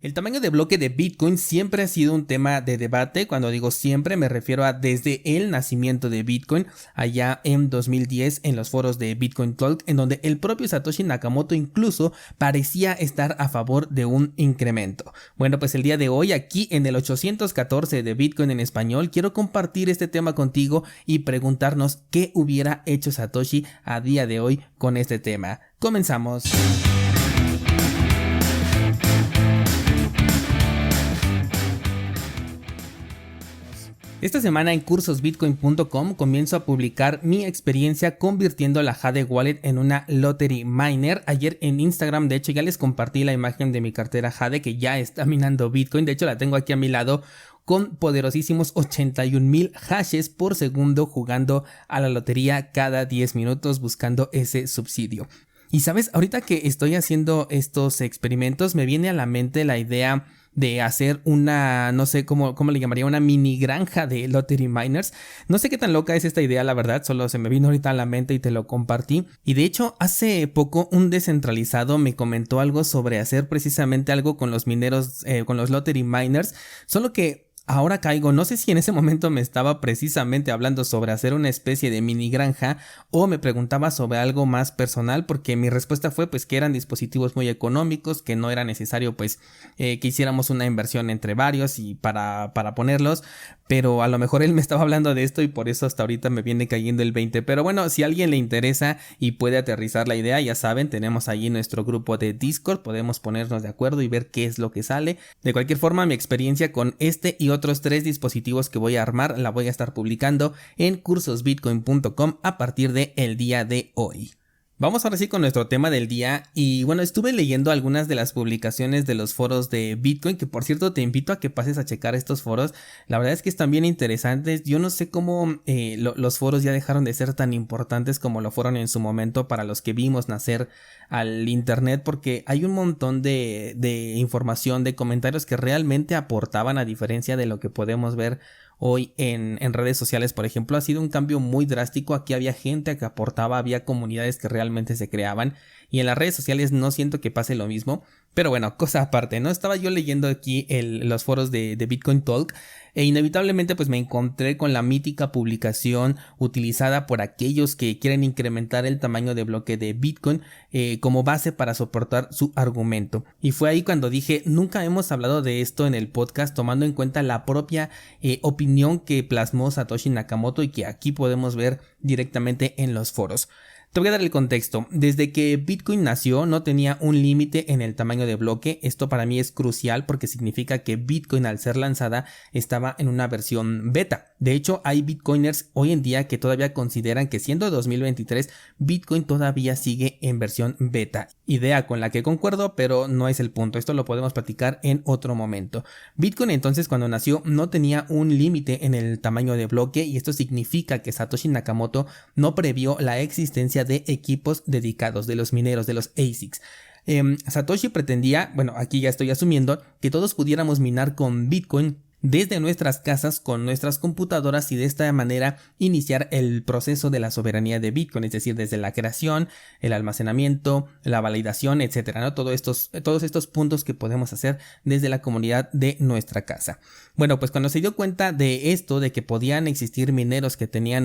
El tamaño de bloque de Bitcoin siempre ha sido un tema de debate. Cuando digo siempre me refiero a desde el nacimiento de Bitcoin allá en 2010 en los foros de Bitcoin Talk, en donde el propio Satoshi Nakamoto incluso parecía estar a favor de un incremento. Bueno, pues el día de hoy aquí en el 814 de Bitcoin en español quiero compartir este tema contigo y preguntarnos qué hubiera hecho Satoshi a día de hoy con este tema. Comenzamos. Esta semana en cursosbitcoin.com comienzo a publicar mi experiencia convirtiendo la Jade Wallet en una Lottery Miner. Ayer en Instagram de hecho ya les compartí la imagen de mi cartera Jade que ya está minando Bitcoin. De hecho la tengo aquí a mi lado con poderosísimos 81,000 hashes por segundo jugando a la lotería cada 10 minutos buscando ese subsidio. Y sabes, ahorita que estoy haciendo estos experimentos me viene a la mente la idea de hacer una, no sé cómo le llamaría, una mini granja de Lottery Miners. No sé qué tan loca es esta idea, la verdad, solo se me vino ahorita a la mente y te lo compartí. Y de hecho, hace poco un descentralizado me comentó algo sobre hacer precisamente algo con los mineros, con los Lottery Miners, solo que ahora caigo, no sé si en ese momento me estaba precisamente hablando sobre hacer una especie de mini granja o me preguntaba sobre algo más personal, porque mi respuesta fue pues que eran dispositivos muy económicos, que no era necesario pues que hiciéramos una inversión entre varios y para ponerlos, pero a lo mejor él me estaba hablando de esto y por eso hasta ahorita me viene cayendo el 20, pero bueno, si a alguien le interesa y puede aterrizar la idea, ya saben, tenemos allí nuestro grupo de Discord, podemos ponernos de acuerdo y ver qué es lo que sale. De cualquier forma, mi experiencia con este y otros 3 dispositivos que voy a armar la voy a estar publicando en cursosbitcoin.com a partir de el día de hoy. Vamos ahora sí con nuestro tema del día y bueno, estuve leyendo algunas de las publicaciones de los foros de Bitcoin, que por cierto te invito a que pases a checar estos foros, la verdad es que están bien interesantes. Yo no sé cómo los foros ya dejaron de ser tan importantes como lo fueron en su momento para los que vimos nacer al internet, porque hay un montón de información, de comentarios que realmente aportaban a diferencia de lo que podemos ver hoy en redes sociales. Por ejemplo, ha sido un cambio muy drástico. Aquí había gente que aportaba, había comunidades que realmente se creaban y en las redes sociales no siento que pase lo mismo, pero bueno, cosa aparte, ¿no? Estaba yo leyendo aquí los foros de Bitcoin Talk e inevitablemente pues me encontré con la mítica publicación utilizada por aquellos que quieren incrementar el tamaño de bloque de Bitcoin como base para soportar su argumento. Y fue ahí cuando dije, nunca hemos hablado de esto en el podcast tomando en cuenta la propia opinión que plasmó Satoshi Nakamoto y que aquí podemos ver directamente en los foros. Te voy a dar el contexto. Desde que Bitcoin nació no tenía un límite en el tamaño de bloque. Esto para mí es crucial porque significa que Bitcoin al ser lanzada estaba en una versión beta. De hecho hay bitcoiners hoy en día que todavía consideran que siendo 2023 Bitcoin todavía sigue en versión beta. Idea con la que concuerdo, pero no es el punto. Esto lo podemos platicar en otro momento. Bitcoin entonces cuando nació no tenía un límite en el tamaño de bloque y esto significa que Satoshi Nakamoto no previó la existencia de equipos dedicados, de los mineros, de los ASICs. Satoshi pretendía, bueno, aquí ya estoy asumiendo, que todos pudiéramos minar con Bitcoin desde nuestras casas con nuestras computadoras y de esta manera iniciar el proceso de la soberanía de Bitcoin, es decir, desde la creación, el almacenamiento, la validación, etcétera, ¿no? Todos estos puntos que podemos hacer desde la comunidad de nuestra casa. Bueno, pues cuando se dio cuenta de esto, de que podían existir mineros que tenían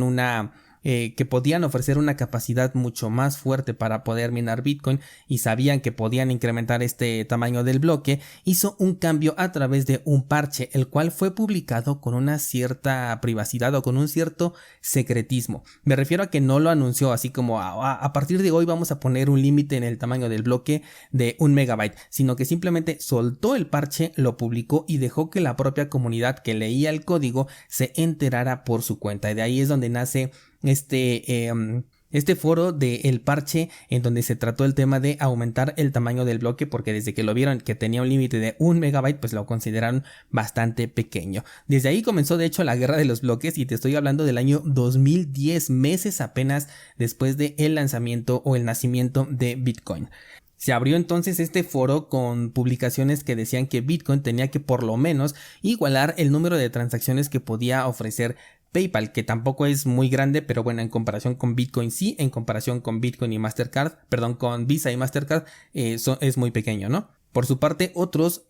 que podían ofrecer una capacidad mucho más fuerte para poder minar Bitcoin y sabían que podían incrementar este tamaño del bloque, hizo un cambio a través de un parche, el cual fue publicado con una cierta privacidad o con un cierto secretismo. Me refiero a que no lo anunció así como a partir de hoy vamos a poner un límite en el tamaño del bloque de 1 megabyte, sino que simplemente soltó el parche, lo publicó y dejó que la propia comunidad que leía el código se enterara por su cuenta. Y de ahí es donde nace este foro del parche en donde se trató el tema de aumentar el tamaño del bloque, porque desde que lo vieron que tenía un límite de 1 megabyte pues lo consideraron bastante pequeño. Desde ahí comenzó de hecho la guerra de los bloques y te estoy hablando del año 2010, meses apenas después del lanzamiento o el nacimiento de Bitcoin. Se abrió entonces este foro con publicaciones que decían que Bitcoin tenía que por lo menos igualar el número de transacciones que podía ofrecer PayPal, que tampoco es muy grande, pero bueno, en comparación con Bitcoin en comparación con Bitcoin y Mastercard, perdón, con Visa y Mastercard, es muy pequeño, ¿no? Por su parte, otros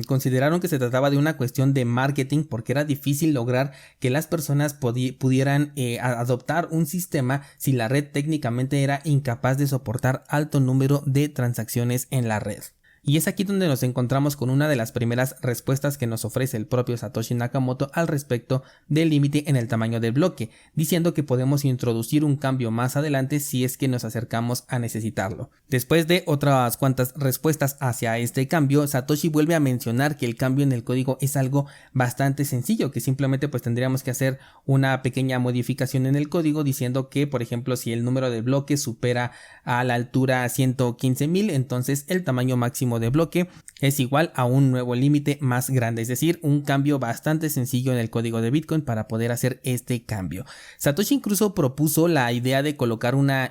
consideraron que se trataba de una cuestión de marketing porque era difícil lograr que las personas pudieran adoptar un sistema si la red técnicamente era incapaz de soportar alto número de transacciones en la red. Y es aquí donde nos encontramos con una de las primeras respuestas que nos ofrece el propio Satoshi Nakamoto al respecto del límite en el tamaño del bloque, diciendo que podemos introducir un cambio más adelante si es que nos acercamos a necesitarlo. Después de otras cuantas respuestas hacia este cambio, Satoshi vuelve a mencionar que el cambio en el código es algo bastante sencillo, que simplemente pues tendríamos que hacer una pequeña modificación en el código diciendo que, por ejemplo, si el número de bloques supera a la altura 115.000, entonces el tamaño máximo de bloque es igual a un nuevo límite más grande, es decir, un cambio bastante sencillo en el código de Bitcoin para poder hacer este cambio. Satoshi incluso propuso la idea de colocar una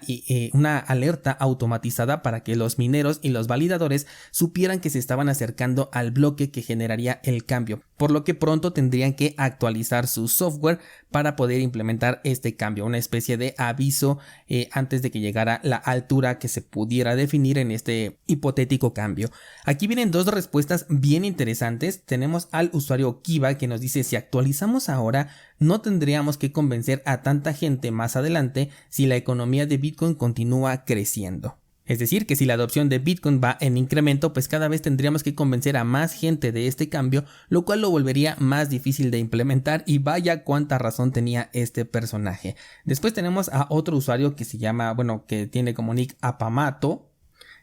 alerta automatizada para que los mineros y los validadores supieran que se estaban acercando al bloque que generaría el cambio, por lo que pronto tendrían que actualizar su software para poder implementar este cambio, una especie de aviso antes de que llegara la altura que se pudiera definir en este hipotético cambio. Aquí vienen dos respuestas bien interesantes. Tenemos al usuario Kiva que nos dice: si actualizamos ahora, no tendríamos que convencer a tanta gente más adelante si la economía de Bitcoin continúa creciendo. Es decir, que si la adopción de Bitcoin va en incremento, pues cada vez tendríamos que convencer a más gente de este cambio, lo cual lo volvería más difícil de implementar, y vaya cuánta razón tenía este personaje. Después tenemos a otro usuario que se llama, que tiene como nick Apamato,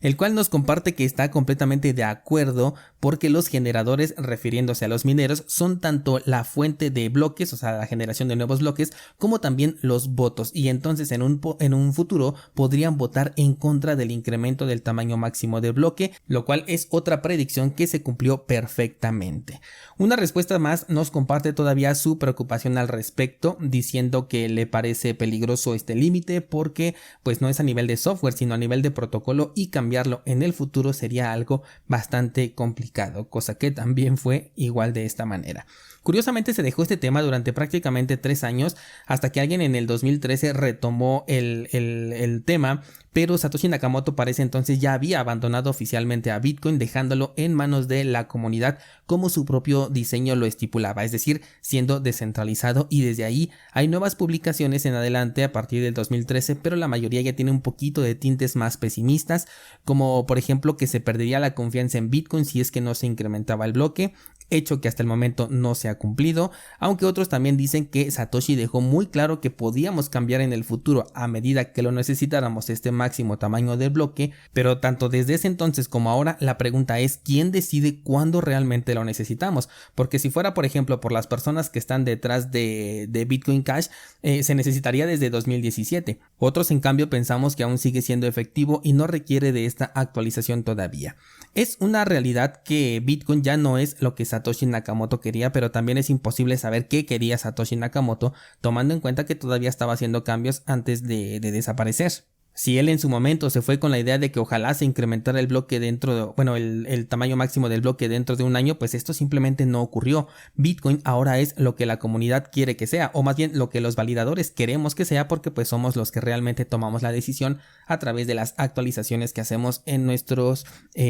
el cual nos comparte que está completamente de acuerdo porque los generadores, refiriéndose a los mineros, son tanto la fuente de bloques, o sea, la generación de nuevos bloques, como también los votos, y entonces en un futuro podrían votar en contra del incremento del tamaño máximo de bloque, lo cual es otra predicción que se cumplió perfectamente. Una respuesta más nos comparte todavía su preocupación al respecto, diciendo que le parece peligroso este límite porque pues no es a nivel de software, sino a nivel de protocolo, y cambiarlo en el futuro sería algo bastante complicado, cosa que también fue igual de esta manera. Curiosamente se dejó este tema durante prácticamente 3 años hasta que alguien en el 2013 retomó el tema, pero Satoshi Nakamoto para ese entonces ya había abandonado oficialmente a Bitcoin, dejándolo en manos de la comunidad como su propio diseño lo estipulaba, es decir, siendo descentralizado, y desde ahí hay nuevas publicaciones en adelante a partir del 2013, pero la mayoría ya tiene un poquito de tintes más pesimistas, como por ejemplo que se perdería la confianza en Bitcoin si es que no se incrementaba el bloque, hecho que hasta el momento no se ha cumplido, aunque otros también dicen que Satoshi dejó muy claro que podíamos cambiar en el futuro a medida que lo necesitáramos este máximo tamaño del bloque, pero tanto desde ese entonces como ahora la pregunta es quién decide cuándo realmente lo necesitamos, porque si fuera por ejemplo por las personas que están detrás de Bitcoin Cash, se necesitaría desde 2017. Otros en cambio pensamos que aún sigue siendo efectivo y no requiere de esta actualización todavía. Es una realidad que Bitcoin ya no es lo que Satoshi Nakamoto quería, pero también es imposible saber qué quería Satoshi Nakamoto, tomando en cuenta que todavía estaba haciendo cambios antes de desaparecer. Si él en su momento se fue con la idea de que ojalá se incrementara el bloque el tamaño máximo del bloque dentro de un año, pues esto simplemente no ocurrió. Bitcoin ahora es lo que la comunidad quiere que sea, o más bien lo que los validadores queremos que sea, porque pues somos los que realmente tomamos la decisión a través de las actualizaciones que hacemos en nuestros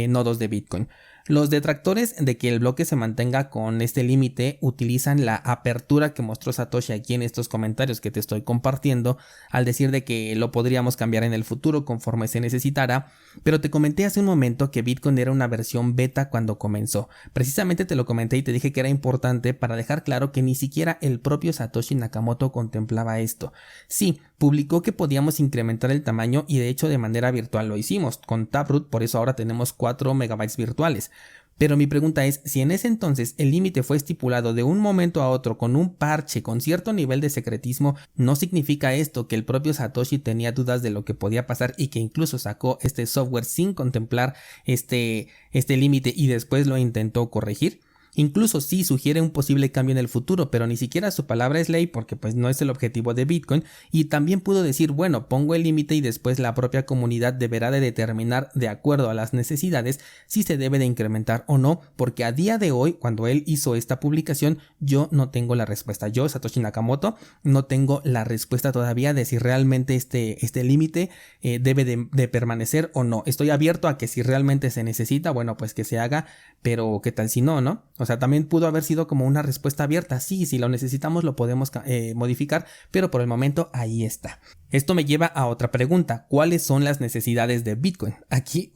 nodos de Bitcoin. Los detractores de que el bloque se mantenga con este límite utilizan la apertura que mostró Satoshi aquí en estos comentarios que te estoy compartiendo al decir de que lo podríamos cambiar en el futuro conforme se necesitara, pero te comenté hace un momento que Bitcoin era una versión beta cuando comenzó. Precisamente te lo comenté y te dije que era importante para dejar claro que ni siquiera el propio Satoshi Nakamoto contemplaba esto. Sí, publicó que podíamos incrementar el tamaño y de hecho de manera virtual lo hicimos con Taproot, por eso ahora tenemos 4 megabytes virtuales. Pero mi pregunta es, si en ese entonces el límite fue estipulado de un momento a otro con un parche con cierto nivel de secretismo, ¿no significa esto que el propio Satoshi tenía dudas de lo que podía pasar y que incluso sacó este software sin contemplar este límite y después lo intentó corregir? Incluso sí sugiere un posible cambio en el futuro, pero ni siquiera su palabra es ley porque pues no es el objetivo de Bitcoin. Y también pudo decir, bueno, pongo el límite y después la propia comunidad deberá de determinar de acuerdo a las necesidades si se debe de incrementar o no, porque a día de hoy, cuando él hizo esta publicación, yo no tengo la respuesta. Yo, Satoshi Nakamoto, no tengo la respuesta todavía de si realmente este límite debe de permanecer o no. Estoy abierto a que si realmente se necesita, bueno, pues que se haga, pero ¿qué tal si no, no? O sea, también pudo haber sido como una respuesta abierta. Sí, si lo necesitamos lo podemos modificar, pero por el momento ahí está. Esto me lleva a otra pregunta. ¿Cuáles son las necesidades de Bitcoin? Aquí,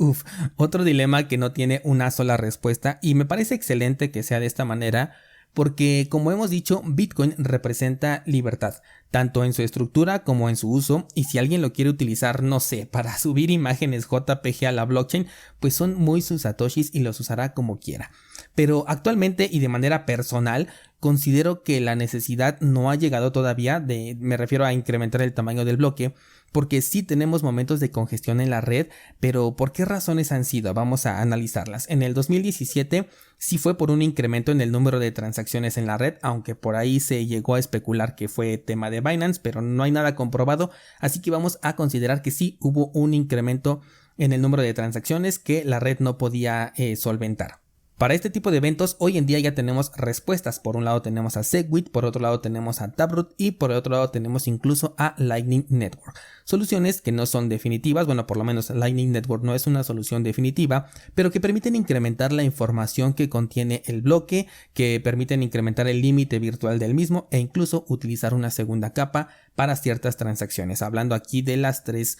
otro dilema que no tiene una sola respuesta y me parece excelente que sea de esta manera. Porque, como hemos dicho, Bitcoin representa libertad, tanto en su estructura como en su uso, y si alguien lo quiere utilizar, no sé, para subir imágenes JPG a la blockchain, pues son muy sus satoshis y los usará como quiera. Pero actualmente y de manera personal, considero que la necesidad no ha llegado todavía me refiero a incrementar el tamaño del bloque, porque sí tenemos momentos de congestión en la red, pero ¿por qué razones han sido? Vamos a analizarlas. En el 2017 sí fue por un incremento en el número de transacciones en la red, aunque por ahí se llegó a especular que fue tema de Binance, pero no hay nada comprobado, así que vamos a considerar que sí hubo un incremento en el número de transacciones que la red no podía solventar. Para este tipo de eventos hoy en día ya tenemos respuestas. Por un lado tenemos a Segwit, por otro lado tenemos a Taproot y por otro lado tenemos incluso a Lightning Network. Soluciones que no son definitivas, bueno, por lo menos Lightning Network no es una solución definitiva, pero que permiten incrementar la información que contiene el bloque, que permiten incrementar el límite virtual del mismo e incluso utilizar una segunda capa para ciertas transacciones. Hablando aquí de las tres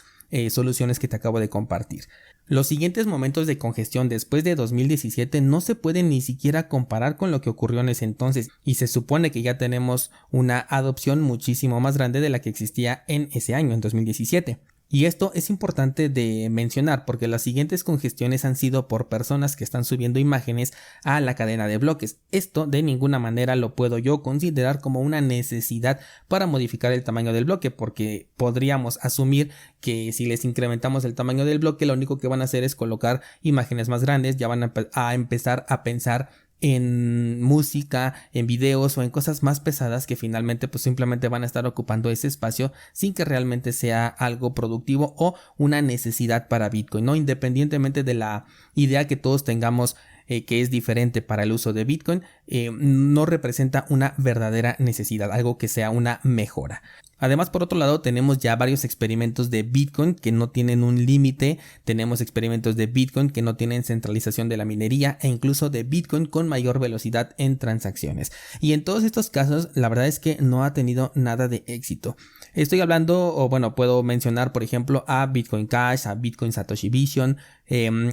soluciones que te acabo de compartir. Los siguientes momentos de congestión después de 2017 no se pueden ni siquiera comparar con lo que ocurrió en ese entonces y se supone que ya tenemos una adopción muchísimo más grande de la que existía en ese año, en 2017. Y esto es importante de mencionar porque las siguientes congestiones han sido por personas que están subiendo imágenes a la cadena de bloques. Esto de ninguna manera lo puedo yo considerar como una necesidad para modificar el tamaño del bloque, porque podríamos asumir que si les incrementamos el tamaño del bloque lo único que van a hacer es colocar imágenes más grandes, ya van a empezar a pensar en música, en videos o en cosas más pesadas que finalmente pues simplemente van a estar ocupando ese espacio sin que realmente sea algo productivo o una necesidad para Bitcoin, ¿no? Independientemente de la idea que todos tengamos que es diferente para el uso de Bitcoin, no representa una verdadera necesidad, algo que sea una mejora. Además, por otro lado, tenemos ya varios experimentos de Bitcoin que no tienen un límite, tenemos experimentos de Bitcoin que no tienen centralización de la minería e incluso de Bitcoin con mayor velocidad en transacciones. Y en todos estos casos, la verdad es que no ha tenido nada de éxito. Estoy hablando, o bueno, puedo mencionar por ejemplo a Bitcoin Cash, a Bitcoin Satoshi Vision,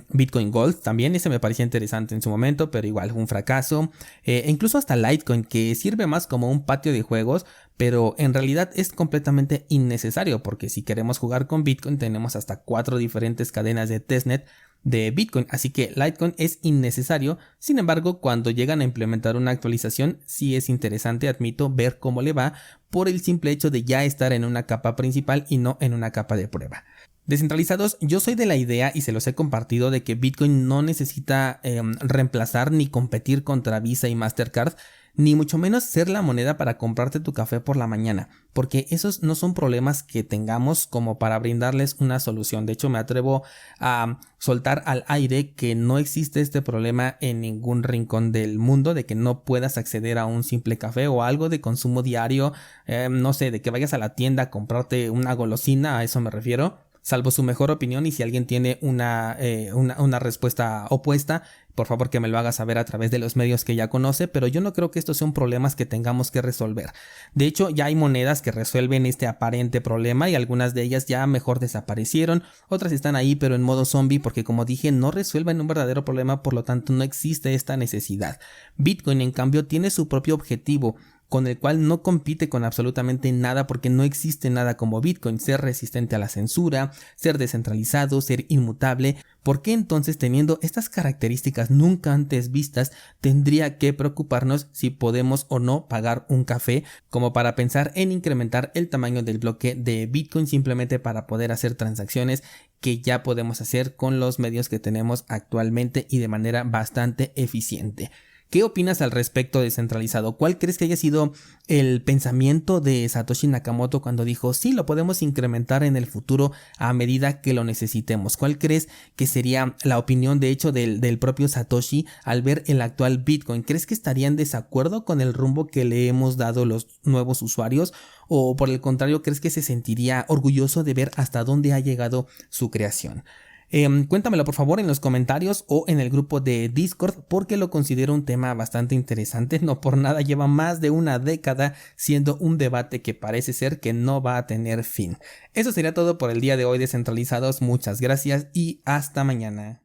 Bitcoin Gold también, ese me parecía interesante en su momento, pero igual un fracaso, incluso hasta Litecoin, que sirve más como un patio de juegos, pero en realidad es completamente innecesario porque si queremos jugar con Bitcoin tenemos hasta 4 diferentes cadenas de testnet de Bitcoin, así que Litecoin es innecesario. Sin embargo, cuando llegan a implementar una actualización sí es interesante, admito, ver cómo le va por el simple hecho de ya estar en una capa principal y no en una capa de prueba. Descentralizados, yo soy de la idea y se los he compartido de que Bitcoin no necesita reemplazar ni competir contra Visa y Mastercard, ni mucho menos ser la moneda para comprarte tu café por la mañana, porque esos no son problemas que tengamos como para brindarles una solución. De hecho, me atrevo a soltar al aire que no existe este problema en ningún rincón del mundo, de que no puedas acceder a un simple café o algo de consumo diario, no sé, de que vayas a la tienda a comprarte una golosina, a eso me refiero. Salvo su mejor opinión, y si alguien tiene una respuesta opuesta, por favor que me lo haga saber a través de los medios que ya conoce, pero yo no creo que estos sean problemas que tengamos que resolver. De hecho, ya hay monedas que resuelven este aparente problema y algunas de ellas ya mejor desaparecieron, otras están ahí pero en modo zombie porque, como dije, no resuelven un verdadero problema, por lo tanto no existe esta necesidad. Bitcoin, en cambio, tiene su propio objetivo, con el cual no compite con absolutamente nada porque no existe nada como Bitcoin: ser resistente a la censura, ser descentralizado, ser inmutable. ¿Por qué entonces, teniendo estas características nunca antes vistas, tendría que preocuparnos si podemos o no pagar un café como para pensar en incrementar el tamaño del bloque de Bitcoin simplemente para poder hacer transacciones que ya podemos hacer con los medios que tenemos actualmente y de manera bastante eficiente? ¿Qué opinas al respecto, Descentralizado? ¿Cuál crees que haya sido el pensamiento de Satoshi Nakamoto cuando dijo, sí, lo podemos incrementar en el futuro a medida que lo necesitemos? ¿Cuál crees que sería la opinión de hecho del propio Satoshi al ver el actual Bitcoin? ¿Crees que estaría en desacuerdo con el rumbo que le hemos dado los nuevos usuarios? ¿O por el contrario, crees que se sentiría orgulloso de ver hasta dónde ha llegado su creación? Cuéntamelo por favor en los comentarios o en el grupo de Discord, porque lo considero un tema bastante interesante. No por nada lleva más de una década siendo un debate que parece ser que no va a tener fin. Eso sería todo por el día de hoy, Descentralizados. Muchas gracias y hasta mañana.